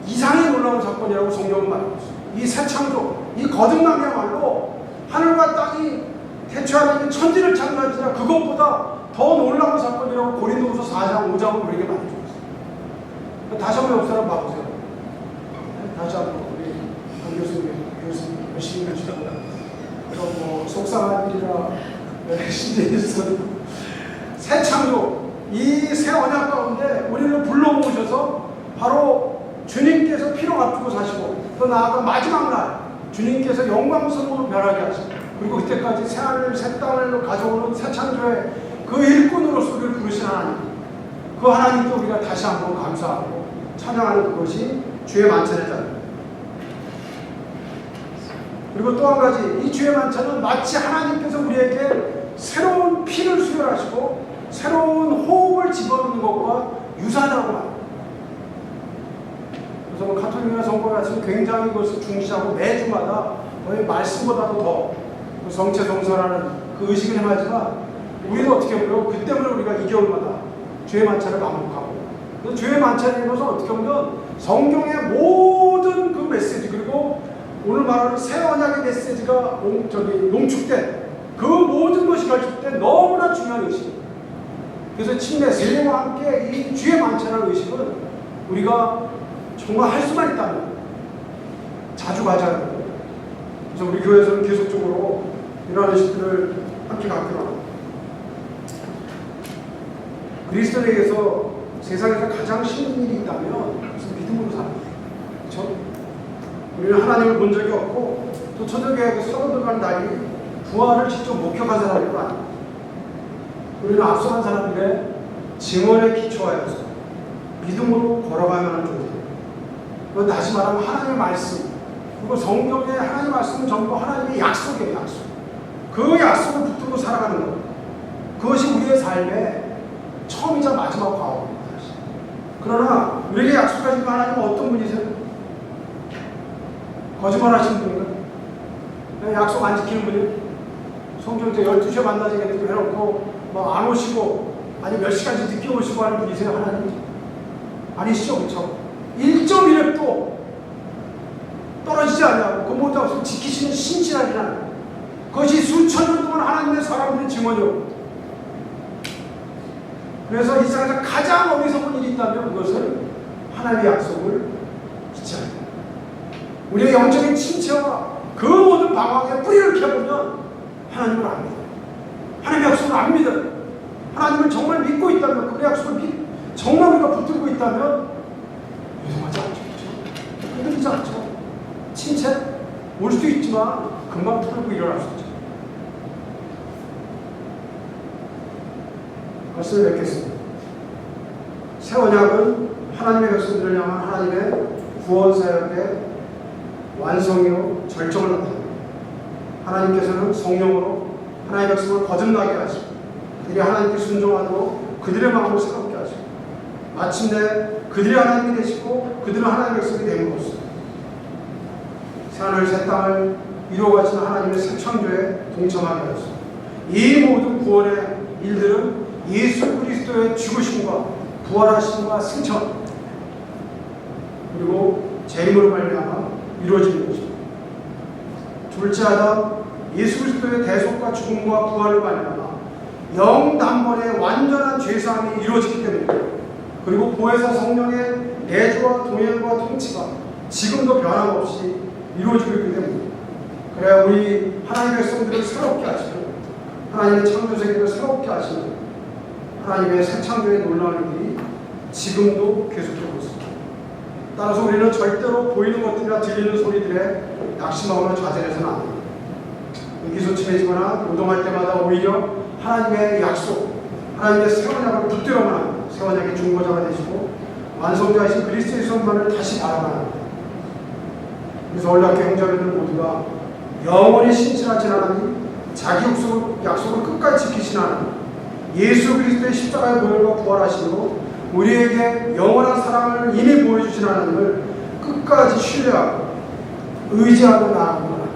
이상의 놀라운 사건이라고 성경은 말하고 있어요. 이 새 창조, 이 거듭남이야말로 하늘과 땅이 태초하는 천지를 창조하지만 그것보다 더 놀라운 사건이라고 고린도후서 4장 5장은 우리에게 말해주고 있어요. 다시 한번 역사를 봐보세요. 다시 한번 우리 강 교수님 열심히 해주시고, 그럼 뭐 속상한 일이라 신뢰 있어도 새 창조, 이 새 언약 가운데 우리를 불러 모으셔서 바로 주님께서 피로 값주고 사시고, 또 나아가 마지막 날 주님께서 영광스러운 변하게 하시고, 그리고 그때까지 새 하늘 새 땅을 가져오는 새 창조의 그 일꾼으로서 우리를 부르신 하나님, 그 하나님께 우리가 다시 한번 감사하고 찬양하는 그것이 주의 만찬의 자리. 그리고 또 한 가지, 이 주의 만찬은 마치 하나님께서 우리에게 새로운 피를 수혈하시고 새로운 호흡을 집어넣는 것과 유사하다고 합니다. 그래서 가톨릭이나 성과 같이 굉장히 그것을 중시하고 매주마다 거의 말씀보다도 더 성체성설하는 그 의식을 행하지만, 우리는 어떻게 보면 그 때문에 우리가 2개월마다 주의 만찬을 반복하고, 주의 만찬이라는 것은 어떻게 보면 성경의 모든 그 메시지, 그리고 오늘 말하는 새 언약의 메시지가 농축된 그 모든 것이 결집된 너무나 중요한 의식입니다. 그래서 침례 세례와 함께 이 주의 만찬의 의식은 우리가 정말 할 수만 있다면 자주 가져야 합니다. 그래서 우리 교회에서는 계속적으로 이러한 의식들을 함께 갖기로 합니다. 그리스도에게서 세상에서 가장 쉬운 일이 있다면 무슨 믿음으로 삽니다. 그렇죠? 우리는 하나님을 본 적이 없고, 또 초대교회 서로들어가는 날이 부활을 직접 목격한 사람들도 아닙니다. 우리는 앞서간 사람들의 증언에 기초하여서 믿음으로 걸어가야 하는 존재입니다. 다시 말하면 하나님의 말씀, 그리고 성경의 하나님의 말씀은 전부 하나님의 약속이에요. 약속. 그 약속을 붙들고 살아가는 것, 그것이 우리의 삶의 처음이자 마지막 과업입니다. 그러나 우리에게 약속하신 하나님은 어떤 분이세요? 거짓말 하시는 분인가요? 약속 안 지키는 분이에요? 성경 때 12시에 만나자겠다고 해놓고 뭐 안 오시고, 아니 몇 시간씩 늦게 오시고 하는 분이세요? 하나님 아니시죠? 그렇죠? 1.1획도 떨어지지 않냐고 그 모든 것을 지키시는 신실하신 하나님, 그것이 수천 년 동안 하나님의 사람들의 증언이요. 그래서 이 세상에서 가장 어리석은 일이 있다면 그것은 하나님의 약속을 잊지 않는, 우리의 영적인 침체와 그 모든 방황에 뿌리를 켜보면 하나님을 압니다. 하나님의 약속을 압니다. 하나님을 정말 믿고 있다면, 그 약속을 정말 우리가 붙들고 있다면 유동하지 않죠. 흔들리지 않죠. 침체 올 수도 있지만 금방 풀고 일어날 수 있죠. 말씀을 맺겠습니다. 새 언약은 하나님의 백성들을 향한 하나님의 구원 사역의 완성이요 절정을 나타냅니다. 하나님께서는 성령으로 하나님의 백성을 거듭나게 하시고, 그들이 하나님께 순종하도록 그들의 마음을 새롭게 하시고, 마침내 그들이 하나님이 되시고 그들은 하나님의 백성이 되는 것입니다. 새하늘 새 땅을 이루어가시는 하나님의 새 창조에 동참하게 하였습니다. 이 모든 구원의 일들은 예수 그리스도의 죽으심과 부활하심과 승천, 그리고 재림으로 말미암아 이루어지는 것입니다. 둘째 아담 예수 그리스도의 대속과 죽음과 부활을 말미암아 영단번의 완전한 죄사함이 이루어지기 때문입니다. 그리고 보혜사 성령의 내주와 동행과 통치가 지금도 변함없이 이루어지고 있기 때문입니다. 그래야 우리 하나님의 백성들을 새롭게 하시고 하나님의 창조 세계를 새롭게 하시는 하나님의 새 창조의 놀라운 일이 지금도 계속되고 있습니다. 따라서 우리는 절대로 보이는 것들이나 들리는 소리들에 낙심하거나 좌절해서는 안 됩니다. 의기소침해지거나 노동할 때마다 오히려 하나님의 약속, 하나님의 새 언약을 붙들어만 새 언약의 중보자가 되시고 완성자이신 그리스도의 손만을 다시 바라봐는, 그래서 올라교 형제들 모두가 영원히 신실하신 하나님, 자기 약속을 끝까지 지키신 하나님, 예수 그리스도의 십자가의 보혈과 부활하심으로 우리에게 영원한 사랑을 이미 보여주신 하나님을 끝까지 신뢰하고 의지하고 나아가는 하나님.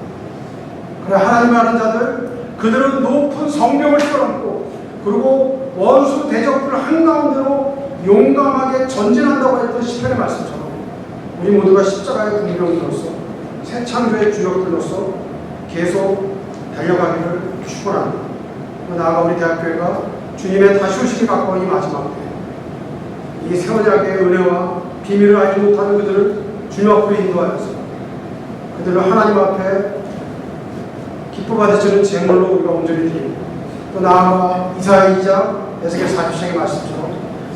그래, 하나님을 아는 자들, 그들은 높은 성벽을 뛰어넘고 그리고 원수 대적들 한가운데로 용감하게 전진한다고 했던 시편의 말씀처럼 우리 모두가 십자가의 군병으로서 새 창조의 주역들로서 계속 달려가기를 축원합니다. 나아가 우리 대학교회가 주님의 다시 오심이 가까운 이 마지막 때 이 새 언약의 은혜와 비밀을 알지 못하는 그들을 주님 앞으로 인도하여서 그들을 하나님 앞에 기뻐 받으시는 제물로 우리가 온전히 드립니다. 또 나아가 이사야 2장 에스겔 40장의 말씀처럼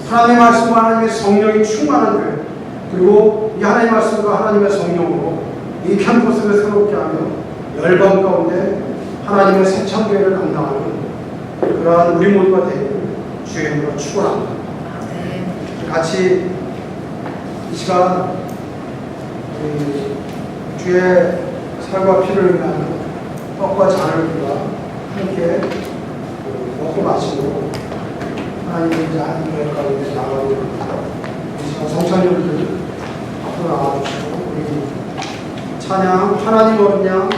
하나님의 말씀과 하나님의 성령이 충만한 교회, 그리고 이 하나님의 말씀과 하나님의 성령으로 이 캠퍼스를 새롭게 하며 열방 가운데 하나님의 새 창조회를 감당하는 그러한 우리 모두가 되기를 주의 이름으로 축원합니다. 같이 이 시간 주의 살과 피를 의미하는 떡과 잔을 우리가 함께 먹고 마시고 하나님의 이제 하나님의 가운데 나가고 이 시간 성찬님들 앞으로 나와주시고 우리 찬양 하나님 어린 양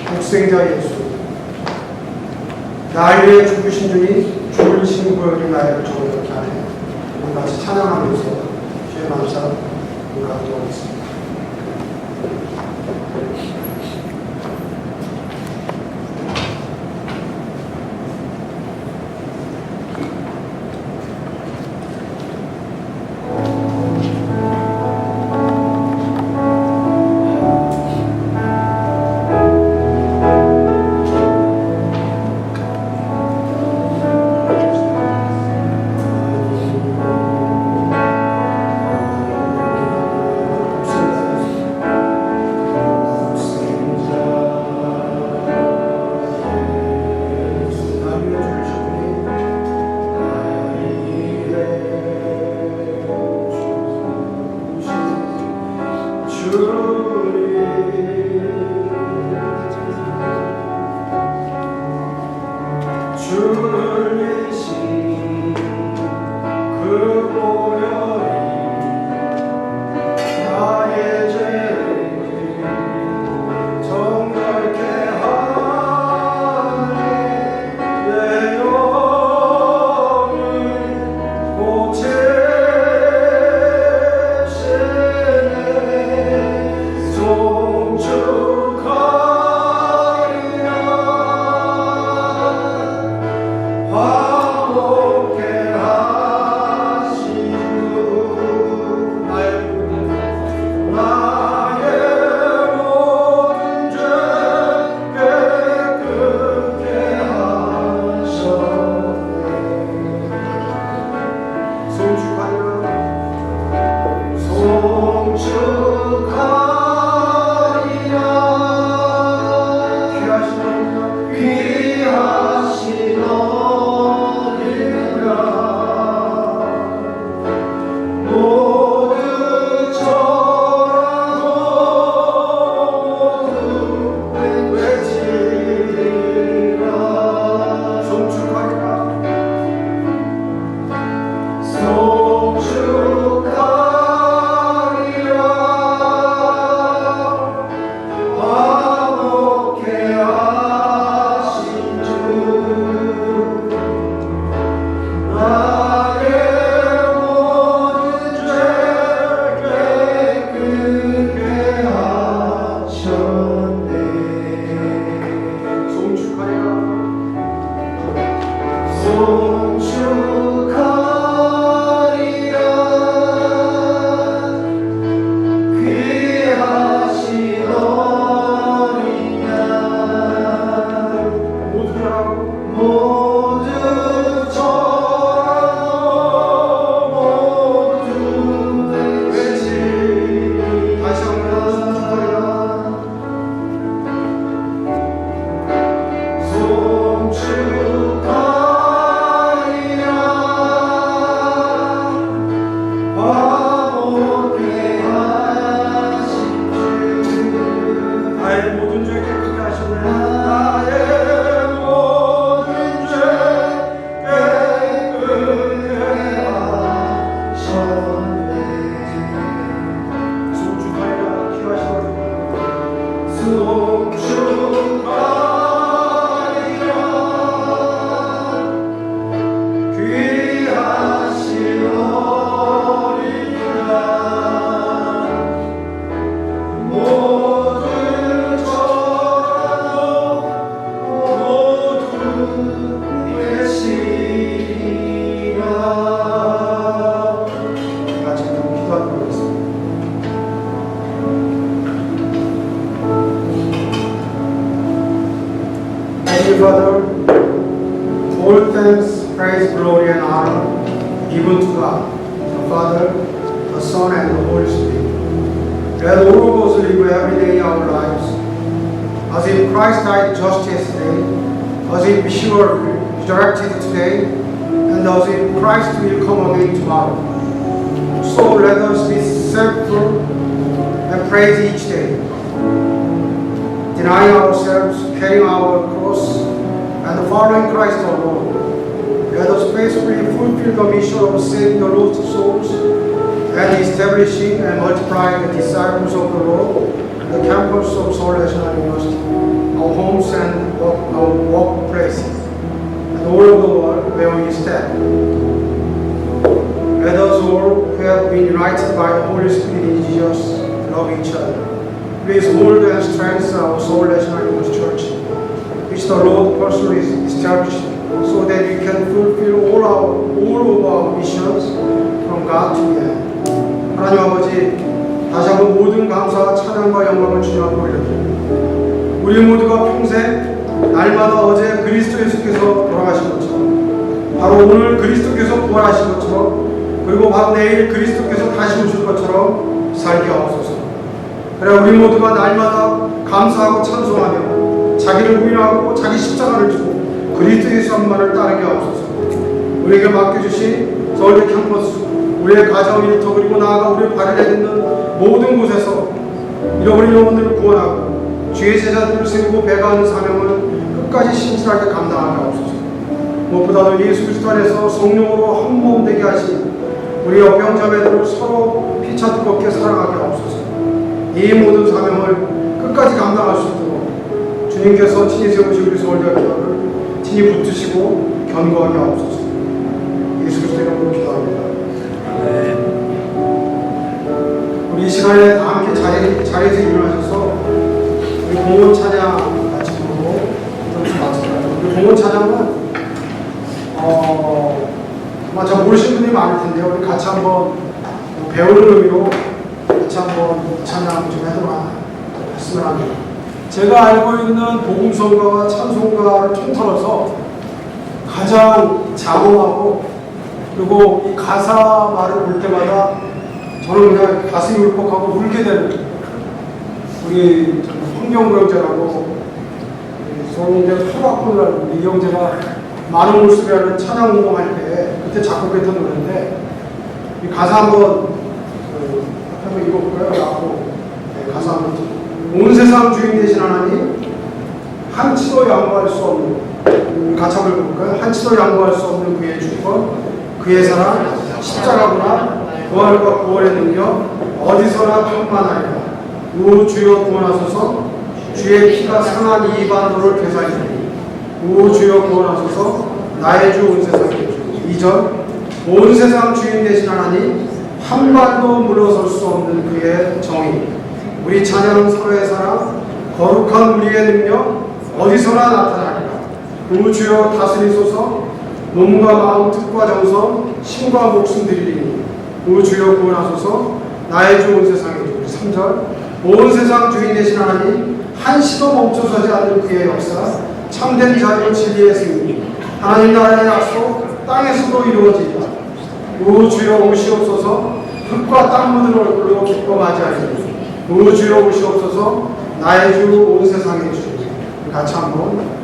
독생자 예수 나를 위해 죽으신 분이 죽으신 보혈이 나를 정결케 하네. 우리 같이 찬양하면서 주의 감사 우리 갖도록 하겠습니다. to God, the Father, the Son, and the Holy Spirit. Let all of us live every day in our lives as if Christ died just yesterday, as if we were resurrected today, and as if Christ will come again tomorrow. So let us be thankful and praise each day, denying ourselves, carrying our cross, and following Christ our Lord. Let us faithfully fulfill the mission of saving the lost souls and establishing and multiplying the disciples of the Lord in the campus of Seoul National University, our homes and our workplaces, and all over the world where we stand. Let us all who have been united by the Holy Spirit in Jesus love each other. Please hold and strengthen our Seoul National University Church, which the Lord personally established, so that we can fulfill all of our missions from God to man. 하나님 아버지, 다시 한번 모든 감사와 찬양과 영광을 주님 앞에 올려드립니다. 우리 모두가 평생 날마다 어제 그리스도 예수께서 돌아가신 것처럼, 바로 오늘 그리스도께서 부활하신 것처럼, 그리고 바로 내일 그리스도께서 다시 오실 것처럼 살게 하옵소서. 그래 우리 모두가 날마다 감사하고 찬송하며 자기를 부인하고 자기 십자가를 지고 그리스도 예수 한 말을 따르게 하옵소서. 우리에게 맡겨주신 서울대 캠퍼스, 우리의 가정 일터, 그리고 나아가 우리의 발을 내딛는 모든 곳에서 잃어버린 영혼들을 구원하고 주의 제자들을 세우고 배가하는 사명을 끝까지 신실하게 감당하게 하옵소서. 무엇보다도 예수 그리스도 안에서 성령으로 한 몸 되게 하신 우리 옆병자매들을 서로 피차 뜨겁게 사랑하게 하옵소서. 이 모든 사명을 끝까지 감당할 수 있도록 주님께서 친히 세우신 우리 서울대학교를 친히 붙드시고 견고하게 하옵소서. 예수 그리스도 이름으로 기도합니다. 우리 이 시간에 다 함께 자리에서 일어나셔서 우리 공원 찬양 같이 부르고 좀 마치겠습니다. 우리 공원 찬양은 아마 잘 모르시는 분들이 많을 텐데요. 우리 같이 한번 배우는 의미로 같이 한번 찬양 좀 해보도록 했으면 합니다. 제가 알고 있는 복음성가와 찬송가를 통틀어서 가장 장엄하고, 그리고 이 가사 말을 볼 때마다 저는 그냥 가슴이 울컥하고 울게 되는 우리 황경구 형제라고, 서울대 토박군을 이 형제가 많은 모습이 하는 찬양 운동할 때 그때 작곡했던 노래인데, 이 가사 한번 읽어볼까요? 라고 가사 한번. 온 세상 주인 되신 하나님, 한치도 양보할 수 없는, 같이 한번 읽어볼까요? 한치도 양보할 수 없는 그의 주권, 그의 사랑, 십자가구나, 부활과 구원의 능력, 어디서나 충만하리라. 우 주여 구원하소서. 주의 피가 상한 이 반도를 되살리니. 우 주여 구원하소서. 나의 주 온 세상의 주. 2절. 온 세상 주인 되신 하나님, 한 발도 물러설 수 없는 그의 정의, 우리 찬양은 서로의 사랑, 거룩한 우리의 능력, 어디서나 나타나리라. 우 주여 다스리소서. 몸과 마음, 뜻과 정성, 심과 목숨 드리리니. 우 주여 구원하소서. 나의 주 온 세상의 주. 3절. 온 세상 주인 되신 하나님, 한시도 멈춰서지 않는 그의 역사, 참된 자유 진리의 승리, 하나님 나라의 약속 땅에서도 이루어지리라. 우 주여 오시옵소서. 흙과 땀 묻은 얼굴로 기뻐 맞이하리니. 우 주여 오시옵소서. 나의 주 온 세상의 주. 같이 한번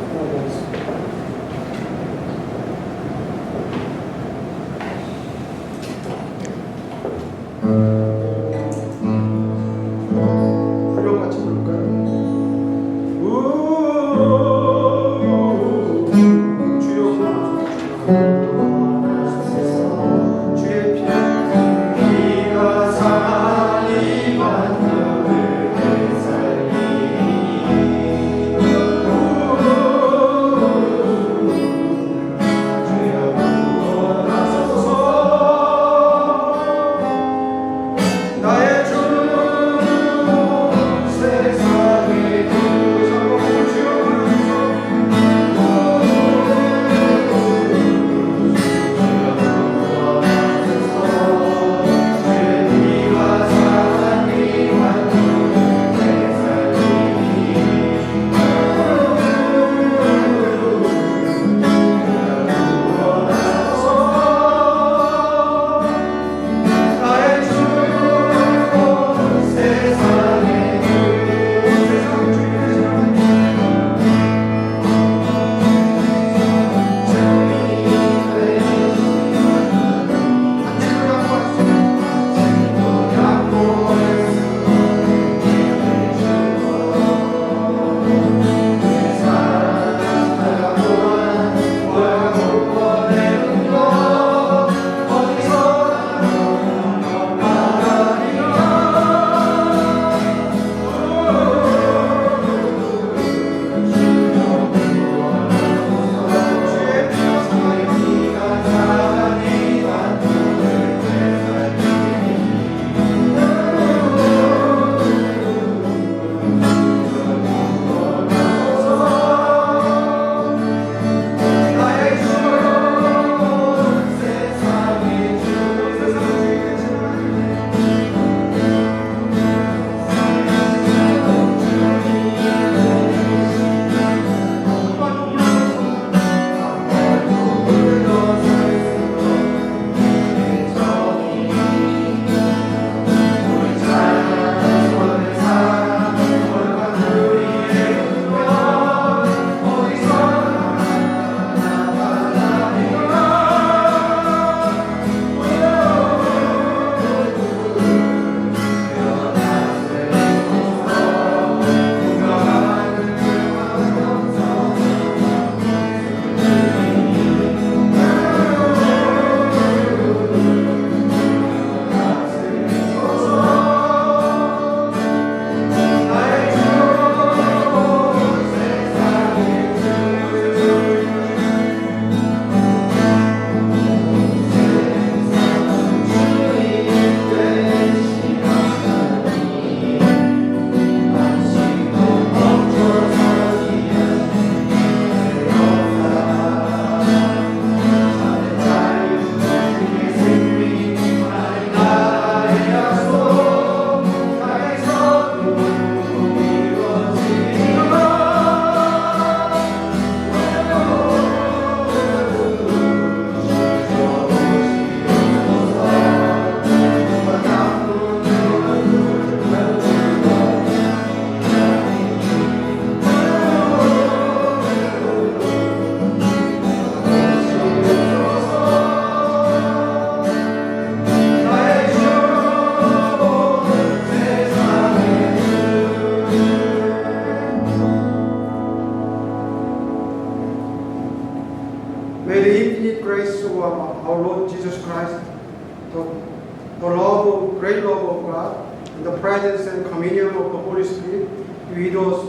the love of, great love of God, and the presence and communion of the Holy Spirit be with us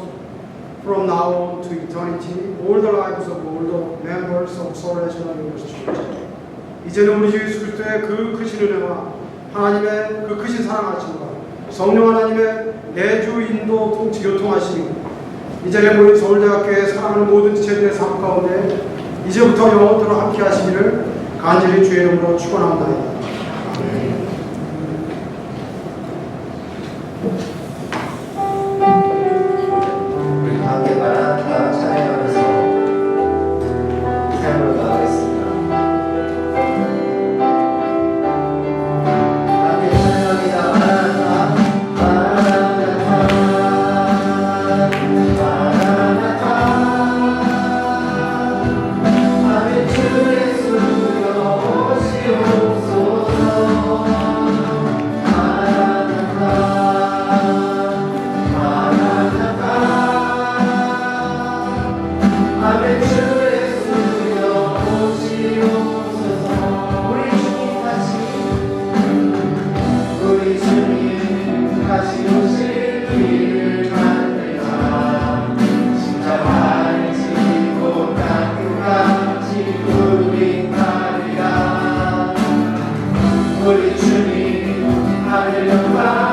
from now on to eternity, all the lives of all the members of Seoul National University Church. 이제는 우리 주 예수 그리스도의 그 크신 은혜와 하나님의 그 크신 사랑하심과 성령 하나님의 내주 인도 통치 교통하심이 이제는 우리 서울대학교의 사랑하는 모든 지체들의 삶 가운데 이제부터 영원토록 함께 하시기를 간절히 주의 이름으로 축원합니다. 우리 다 함께 마라나타 찬양하면서 삶으로 나가겠습니다. 함께 찬양합니다. 마라나타 마라나타 마라나타 아멘 주 예수여 오시옵소서 우리 주님 하늘 영광